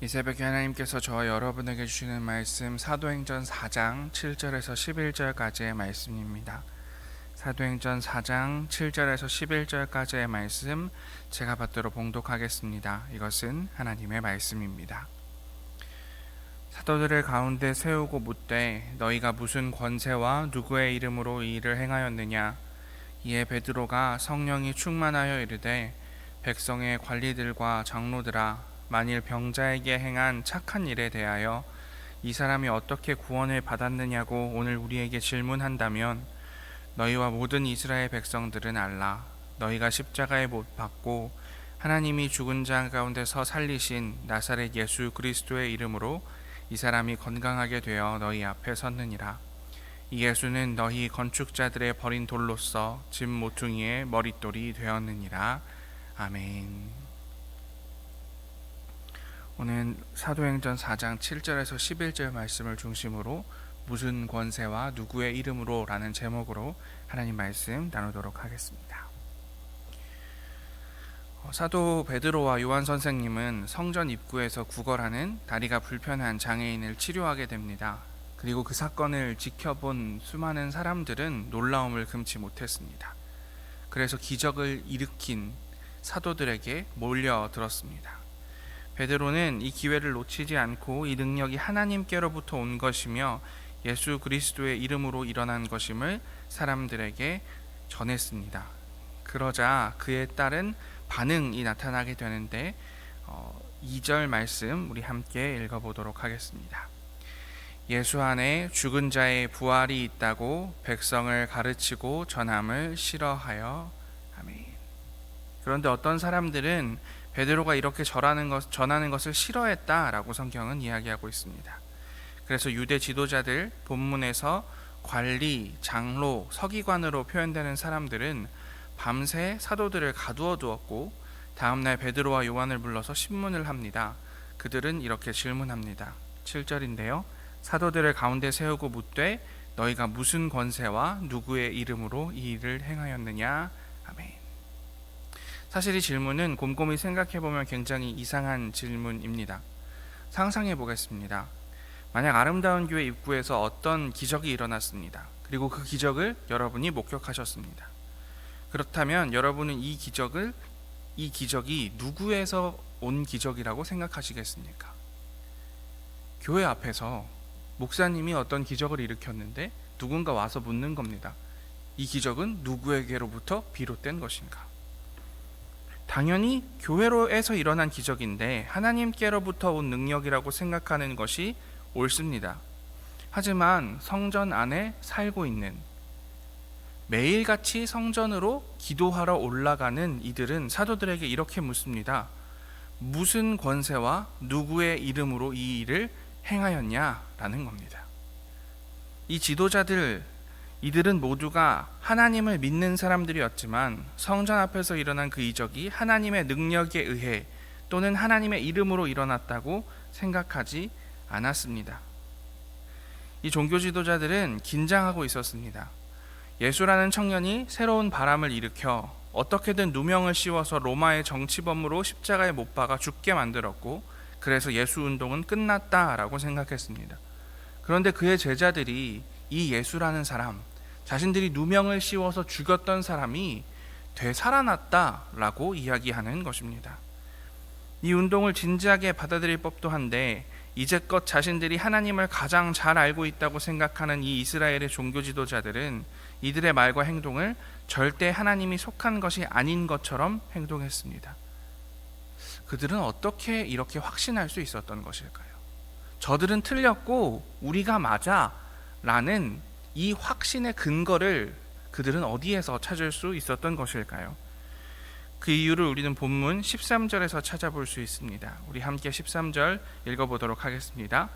이 새벽에 하나님께서 저와 여러분에게 주시는 말씀 사도행전 4장 7절에서 11절까지의 말씀입니다. 사도행전 4장 7절에서 11절까지의 말씀 제가 받도록 봉독하겠습니다. 이것은 하나님의 말씀입니다. 사도들을 가운데 세우고 묻되 너희가 무슨 권세와 누구의 이름으로 이 일을 행하였느냐? 이에 베드로가 성령이 충만하여 이르되 백성의 관리들과 장로들아, 만일 병자에게 행한 착한 일에 대하여 이 사람이 어떻게 구원을 받았느냐고 오늘 우리에게 질문한다면 너희와 모든 이스라엘 백성들은 알라. 너희가 십자가에 못 박고 하나님이 죽은 자 가운데서 살리신 나사렛 예수 그리스도의 이름으로 이 사람이 건강하게 되어 너희 앞에 섰느니라. 이 예수는 너희 건축자들의 버린 돌로서 집 모퉁이의 머릿돌이 되었느니라. 아멘. 오늘 사도행전 4장 7절에서 11절 말씀을 중심으로 무슨 권세와 누구의 이름으로 라는 제목으로 하나님 말씀 나누도록 하겠습니다. 사도 베드로와 요한 선생님은 성전 입구에서 구걸하는 다리가 불편한 장애인을 치료하게 됩니다. 그리고 그 사건을 지켜본 수많은 사람들은 놀라움을 금치 못했습니다. 그래서 기적을 일으킨 사도들에게 몰려들었습니다. 베드로는 이 기회를 놓치지 않고 이 능력이 하나님께로부터 온 것이며 예수 그리스도의 이름으로 일어난 것임을 사람들에게 전했습니다. 그러자 그에 따른 반응이 나타나게 되는데 2절 말씀 우리 함께 읽어보도록 하겠습니다. 예수 안에 죽은 자의 부활이 있다고 백성을 가르치고 전함을 싫어하여. 아멘. 그런데 어떤 사람들은 베드로가 이렇게 전하는 것을 싫어했다라고 성경은 이야기하고 있습니다. 그래서 유대 지도자들, 본문에서 관리, 장로, 서기관으로 표현되는 사람들은 밤새 사도들을 가두어 두었고 다음날 베드로와 요한을 불러서 신문을 합니다. 그들은 이렇게 질문합니다. 7절인데요. 사도들을 가운데 세우고 묻되 너희가 무슨 권세와 누구의 이름으로 이 일을 행하였느냐? 아멘. 사실 이 질문은 곰곰이 생각해보면 굉장히 이상한 질문입니다. 상상해 보겠습니다. 만약 아름다운 교회 입구에서 어떤 기적이 일어났습니다. 그리고 그 기적을 여러분이 목격하셨습니다. 그렇다면 여러분은 이 기적이 누구에서 온 기적이라고 생각하시겠습니까? 교회 앞에서 목사님이 어떤 기적을 일으켰는데 누군가 와서 묻는 겁니다. 이 기적은 누구에게로부터 비롯된 것인가? 당연히 교회로에서 일어난 기적인데 하나님께로부터 온 능력이라고 생각하는 것이 옳습니다. 하지만 성전 안에 살고 있는, 매일같이 성전으로 기도하러 올라가는 이들은 사도들에게 이렇게 묻습니다. 무슨 권세와 누구의 이름으로 이 일을 행하였냐라는 겁니다. 이 지도자들, 이들은 모두가 하나님을 믿는 사람들이었지만 성전 앞에서 일어난 그 이적이 하나님의 능력에 의해 또는 하나님의 이름으로 일어났다고 생각하지 않았습니다. 이 종교 지도자들은 긴장하고 있었습니다. 예수라는 청년이 새로운 바람을 일으켜 어떻게든 누명을 씌워서 로마의 정치범으로 십자가에 못 박아 죽게 만들었고 그래서 예수 운동은 끝났다라고 생각했습니다. 그런데 그의 제자들이 이 예수라는 사람, 자신들이 누명을 씌워서 죽였던 사람이 되살아났다라고 이야기하는 것입니다. 이 운동을 진지하게 받아들일 법도 한데 이제껏 자신들이 하나님을 가장 잘 알고 있다고 생각하는 이 이스라엘의 종교 지도자들은 이들의 말과 행동을 절대 하나님이 속한 것이 아닌 것처럼 행동했습니다. 그들은 어떻게 이렇게 확신할 수 있었던 것일까요? 저들은 틀렸고 우리가 맞아 라는 이 확신의 근거를 그들은 어디에서 찾을 수 있었던 것일까요? 그 이유를 우리는 본문 13절에서 찾아볼 수 있습니다. 우리 함께 13절 읽어보도록 하겠습니다.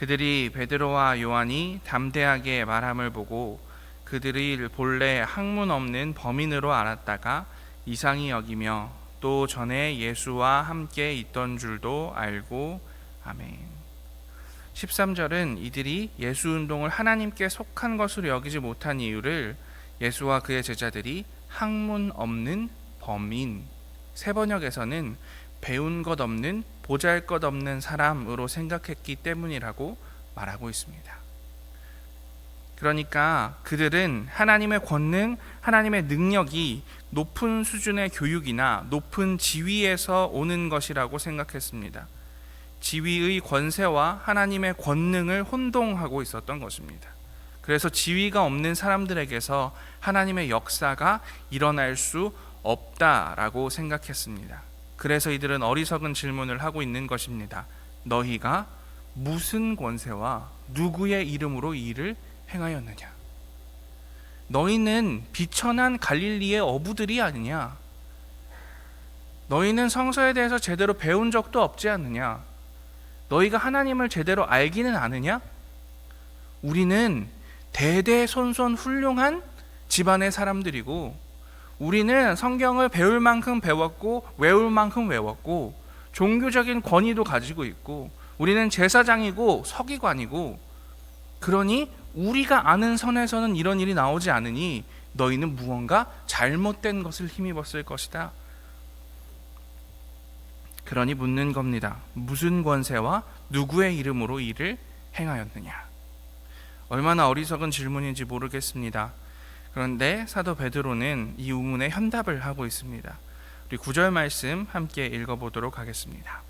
그들이 베드로와 요한이 담대하게 말함을 보고 그들이 본래 학문 없는 범인으로 알았다가 이상히 여기며 또 전에 예수와 함께 있던 줄도 알고. 아멘. 13절은 이들이 예수 운동을 하나님께 속한 것으로 여기지 못한 이유를 예수와 그의 제자들이 학문 없는 범인, 새 번역에서는 배운 것 없는 보잘것없는 사람으로 생각했기 때문이라고 말하고 있습니다. 그러니까 그들은 하나님의 권능, 하나님의 능력이 높은 수준의 교육이나 높은 지위에서 오는 것이라고 생각했습니다. 지위의 권세와 하나님의 권능을 혼동하고 있었던 것입니다. 그래서 지위가 없는 사람들에게서 하나님의 역사가 일어날 수 없다라고 생각했습니다. 그래서 이들은 어리석은 질문을 하고 있는 것입니다. 너희가 무슨 권세와 누구의 이름으로 이 일을 행하였느냐? 너희는 비천한 갈릴리의 어부들이 아니냐? 너희는 성서에 대해서 제대로 배운 적도 없지 않느냐? 너희가 하나님을 제대로 알기는 아느냐? 우리는 대대손손 훌륭한 집안의 사람들이고, 우리는 성경을 배울 만큼 배웠고 외울 만큼 외웠고 종교적인 권위도 가지고 있고, 우리는 제사장이고 서기관이고, 그러니 우리가 아는 선에서는 이런 일이 나오지 않으니 너희는 무언가 잘못된 것을 힘입었을 것이다. 그러니 묻는 겁니다. 무슨 권세와 누구의 이름으로 이를 행하였느냐? 얼마나 어리석은 질문인지 모르겠습니다. 그런데 사도 베드로는 이 의문에 현답을 하고 있습니다. 우리 9절 말씀 함께 읽어보도록 하겠습니다.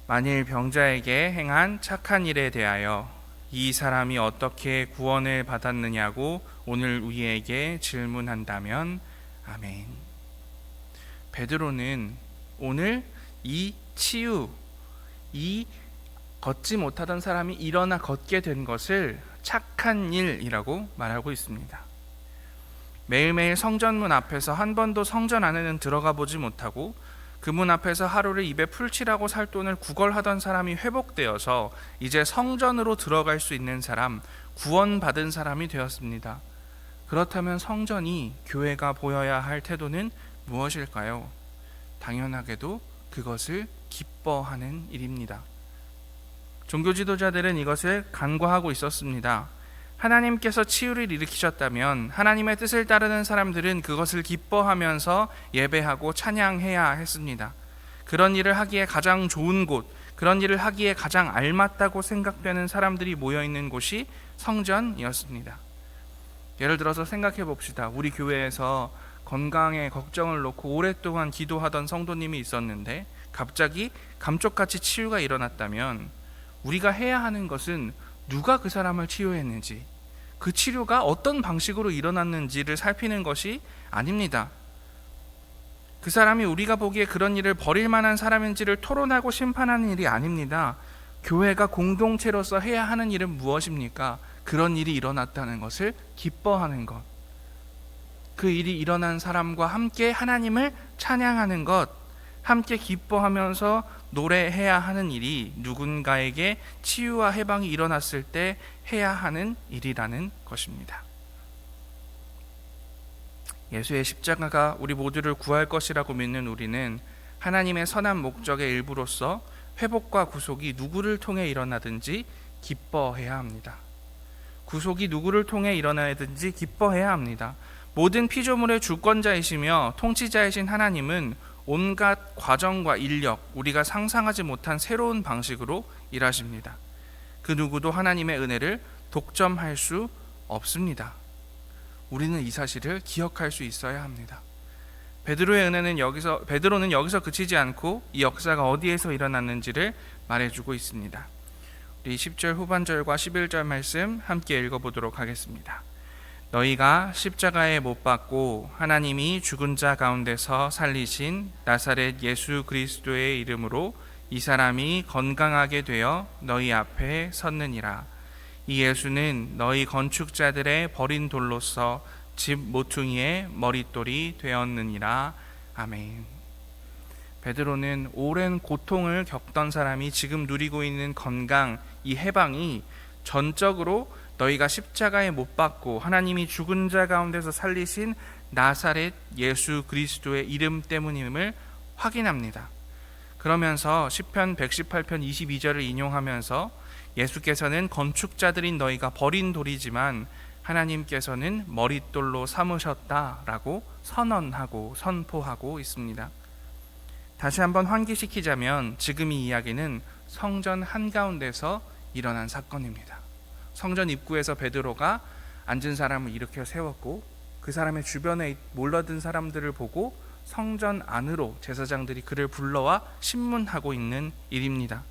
만일 병자에게 행한 착한 일에 대하여 이 사람이 어떻게 구원을 받았느냐고 오늘 우리에게 질문한다면 아멘. 베드로는 오늘 이 치유, 이 걷지 못하던 사람이 일어나 걷게 된 것을 착한 일이라고 말하고 있습니다. 매일매일 성전문 앞에서 한 번도 성전 안에는 들어가 보지 못하고 그 문 앞에서 하루를 입에 풀칠하고 살 돈을 구걸하던 사람이 회복되어서 이제 성전으로 들어갈 수 있는 사람, 구원받은 사람이 되었습니다. 그렇다면 성전이, 교회가 보여야 할 태도는 무엇일까요? 당연하게도 그것을 기뻐하는 일입니다. 종교 지도자들은 이것을 간과하고 있었습니다. 하나님께서 치유를 일으키셨다면 하나님의 뜻을 따르는 사람들은 그것을 기뻐하면서 예배하고 찬양해야 했습니다. 그런 일을 하기에 가장 좋은 곳, 그런 일을 하기에 가장 알맞다고 생각되는 사람들이 모여있는 곳이 성전이었습니다. 예를 들어서 생각해 봅시다. 우리 교회에서 건강에 걱정을 놓고 오랫동안 기도하던 성도님이 있었는데 갑자기 감쪽같이 치유가 일어났다면 우리가 해야 하는 것은 누가 그 사람을 치유했는지, 그 치료가 어떤 방식으로 일어났는지를 살피는 것이 아닙니다. 그 사람이 우리가 보기에 그런 일을 벌일 만한 사람인지를 토론하고 심판하는 일이 아닙니다. 교회가 공동체로서 해야 하는 일은 무엇입니까? 그런 일이 일어났다는 것을 기뻐하는 것, 그 일이 일어난 사람과 함께 하나님을 찬양하는 것, 함께 기뻐하면서 노래해야 하는 일이 누군가에게 치유와 해방이 일어났을 때 해야 하는 일이라는 것입니다. 예수의 십자가가 우리 모두를 구할 것이라고 믿는 우리는 하나님의 선한 목적의 일부로서 회복과 구속이 누구를 통해 일어나든지 기뻐해야 합니다. 구속이 누구를 통해 일어나든지 기뻐해야 합니다. 모든 피조물의 주권자이시며 통치자이신 하나님은 온갖 과정과 인력, 우리가 상상하지 못한 새로운 방식으로 일하십니다. 그 누구도 하나님의 은혜를 독점할 수 없습니다. 우리는 이 사실을 기억할 수 있어야 합니다. 베드로는 여기서 그치지 않고 이 역사가 어디에서 일어났는지를 말해주고 있습니다. 우리 10절 후반절과 11절 말씀 함께 읽어보도록 하겠습니다. 너희가 십자가에 못 박고 하나님이 죽은 자 가운데서 살리신 나사렛 예수 그리스도의 이름으로 이 사람이 건강하게 되어 너희 앞에 섰느니라. 이 예수는 너희 건축자들의 버린 돌로서 집 모퉁이의 머릿돌이 되었느니라. 아멘. 베드로는 오랜 고통을 겪던 사람이 지금 누리고 있는 건강, 이 해방이 전적으로 너희가 십자가에 못 박고 하나님이 죽은 자 가운데서 살리신 나사렛 예수 그리스도의 이름 때문임을 확인합니다. 그러면서 시편 118편 22절을 인용하면서 예수께서는 건축자들인 너희가 버린 돌이지만 하나님께서는 머릿돌로 삼으셨다라고 선언하고 선포하고 있습니다. 다시 한번 환기시키자면 지금 이 이야기는 성전 한가운데서 일어난 사건입니다. 성전 입구에서 베드로가 앉은 사람을 일으켜 세웠고 그 사람의 주변에 몰려든 사람들을 보고 성전 안으로 제사장들이 그를 불러와 신문하고 있는 일입니다.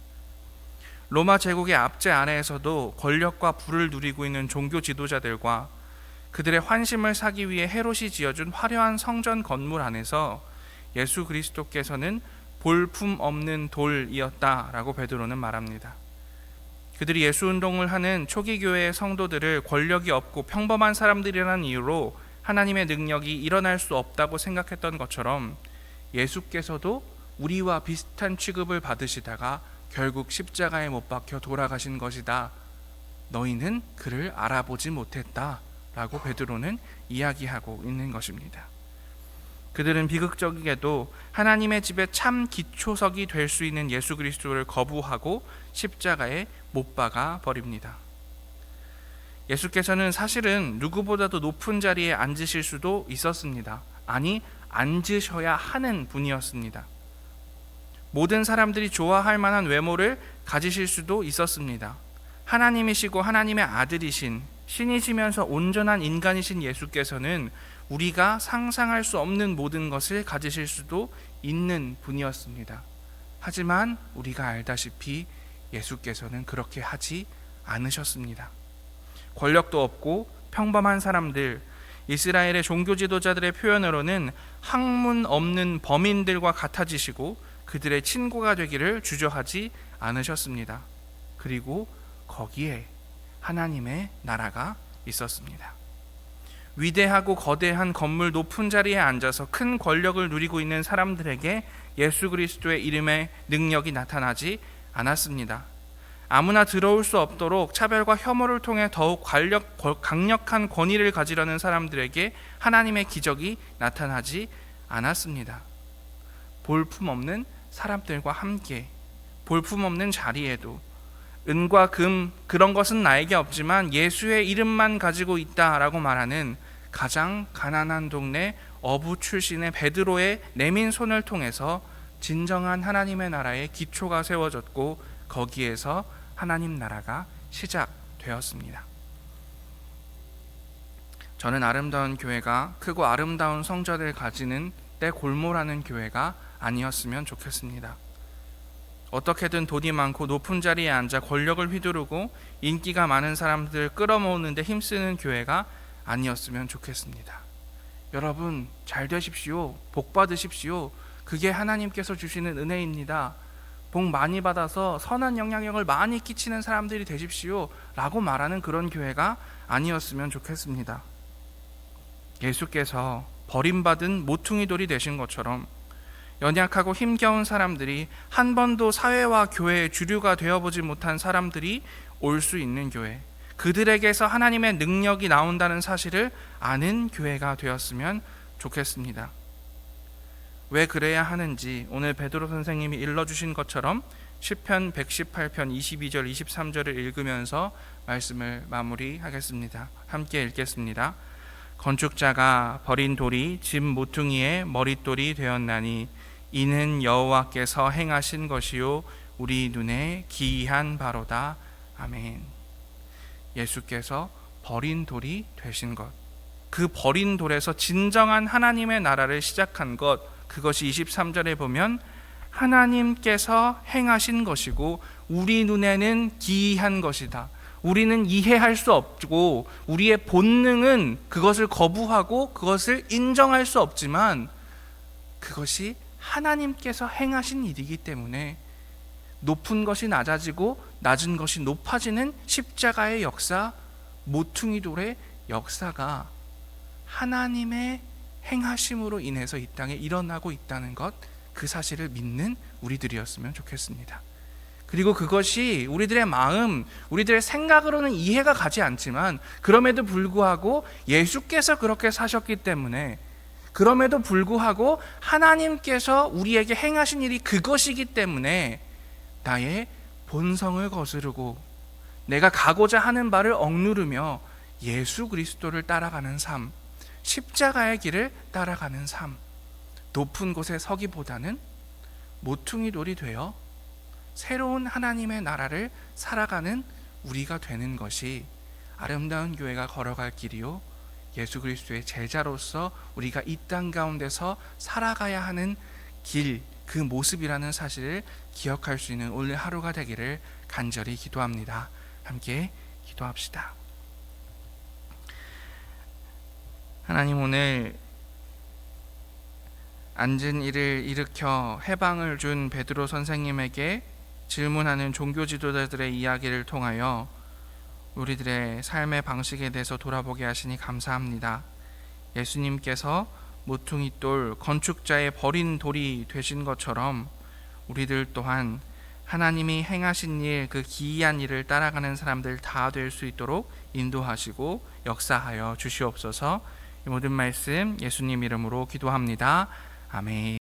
로마 제국의 압제 아래에서도 권력과 부를 누리고 있는 종교 지도자들과 그들의 환심을 사기 위해 헤롯이 지어준 화려한 성전 건물 안에서 예수 그리스도께서는 볼품 없는 돌이었다라고 베드로는 말합니다. 그들이 예수 운동을 하는 초기 교회의 성도들을 권력이 없고 평범한 사람들이라는 이유로 하나님의 능력이 일어날 수 없다고 생각했던 것처럼 예수께서도 우리와 비슷한 취급을 받으시다가 결국 십자가에 못 박혀 돌아가신 것이다. 너희는 그를 알아보지 못했다 라고 베드로는 이야기하고 있는 것입니다. 그들은 비극적이게도 하나님의 집에 참 기초석이 될 수 있는 예수 그리스도를 거부하고 십자가에 못 박아 버립니다. 예수께서는 사실은 누구보다도 높은 자리에 앉으실 수도 있었습니다. 아니, 앉으셔야 하는 분이었습니다. 모든 사람들이 좋아할 만한 외모를 가지실 수도 있었습니다. 하나님이시고 하나님의 아들이신 신이시면서 온전한 인간이신 예수께서는 우리가 상상할 수 없는 모든 것을 가지실 수도 있는 분이었습니다. 하지만 우리가 알다시피 예수께서는 그렇게 하지 않으셨습니다. 권력도 없고 평범한 사람들, 이스라엘의 종교 지도자들의 표현으로는 학문 없는 범인들과 같아지시고 그들의 친구가 되기를 주저하지 않으셨습니다. 그리고 거기에 하나님의 나라가 있었습니다. 위대하고 거대한 건물 높은 자리에 앉아서 큰 권력을 누리고 있는 사람들에게 예수 그리스도의 이름의 능력이 나타나지 않았습니다. 아무나 들어올 수 없도록 차별과 혐오를 통해 더욱 강력한 권위를 가지려는 사람들에게 하나님의 기적이 나타나지 않았습니다. 볼품없는 사람들과 함께 볼품없는 자리에도 은과 금 그런 것은 나에게 없지만 예수의 이름만 가지고 있다라고 말하는 가장 가난한 동네 어부 출신의 베드로의 내민 손을 통해서 진정한 하나님의 나라의 기초가 세워졌고 거기에서 하나님 나라가 시작되었습니다. 저는 아름다운 교회가 크고 아름다운 성전을 가지는 떼골모라는 교회가 아니었으면 좋겠습니다. 어떻게든 돈이 많고 높은 자리에 앉아 권력을 휘두르고 인기가 많은 사람들을 끌어모으는 데 힘쓰는 교회가 아니었으면 좋겠습니다. 여러분 잘 되십시오. 복 받으십시오. 그게 하나님께서 주시는 은혜입니다. 복 많이 받아서 선한 영향력을 많이 끼치는 사람들이 되십시오 라고 말하는 그런 교회가 아니었으면 좋겠습니다. 예수께서 버림받은 모퉁이 돌이 되신 것처럼 연약하고 힘겨운 사람들이 한 번도 사회와 교회의 주류가 되어보지 못한 사람들이 올 수 있는 교회, 그들에게서 하나님의 능력이 나온다는 사실을 아는 교회가 되었으면 좋겠습니다. 왜 그래야 하는지 오늘 베드로 선생님이 일러주신 것처럼 시편 118편 22절 23절을 읽으면서 말씀을 마무리하겠습니다. 함께 읽겠습니다. 건축자가 버린 돌이 집 모퉁이의 머릿돌이 되었나니 이는 여호와께서 행하신 것이요 우리 눈에 기이한 바로다. 아멘. 예수께서 버린 돌이 되신 것, 그 버린 돌에서 진정한 하나님의 나라를 시작한 것, 그것이 23절에 보면 하나님께서 행하신 것이고 우리 눈에는 기이한 것이다. 우리는 이해할 수 없고 우리의 본능은 그것을 거부하고 그것을 인정할 수 없지만 그것이 하나님께서 행하신 일이기 때문에 높은 것이 낮아지고 낮은 것이 높아지는 십자가의 역사, 모퉁이 돌의 역사가 하나님의 행하심으로 인해서 이 땅에 일어나고 있다는 것, 그 사실을 믿는 우리들이었으면 좋겠습니다. 그리고 그것이 우리들의 마음, 우리들의 생각으로는 이해가 가지 않지만 그럼에도 불구하고 예수께서 그렇게 사셨기 때문에, 그럼에도 불구하고 하나님께서 우리에게 행하신 일이 그것이기 때문에 나의 본성을 거스르고 내가 가고자 하는 바를 억누르며 예수 그리스도를 따라가는 삶, 십자가의 길을 따라가는 삶, 높은 곳에 서기보다는 모퉁이 돌이 되어 새로운 하나님의 나라를 살아가는 우리가 되는 것이 아름다운 교회가 걸어갈 길이요, 예수 그리스도의 제자로서 우리가 이 땅 가운데서 살아가야 하는 길, 그 모습이라는 사실을 기억할 수 있는 오늘 하루가 되기를 간절히 기도합니다. 함께 기도합시다. 하나님, 오늘 앉은 이를 일으켜 해방을 준 베드로 선생님에게 질문하는 종교 지도자들의 이야기를 통하여 우리들의 삶의 방식에 대해서 돌아보게 하시니 감사합니다. 예수님께서 모퉁이 돌, 건축자의 버린 돌이 되신 것처럼 우리들 또한 하나님이 행하신 일, 그 기이한 일을 따라가는 사람들 다 될 수 있도록 인도하시고 역사하여 주시옵소서. 이 모든 말씀 예수님 이름으로 기도합니다. 아멘.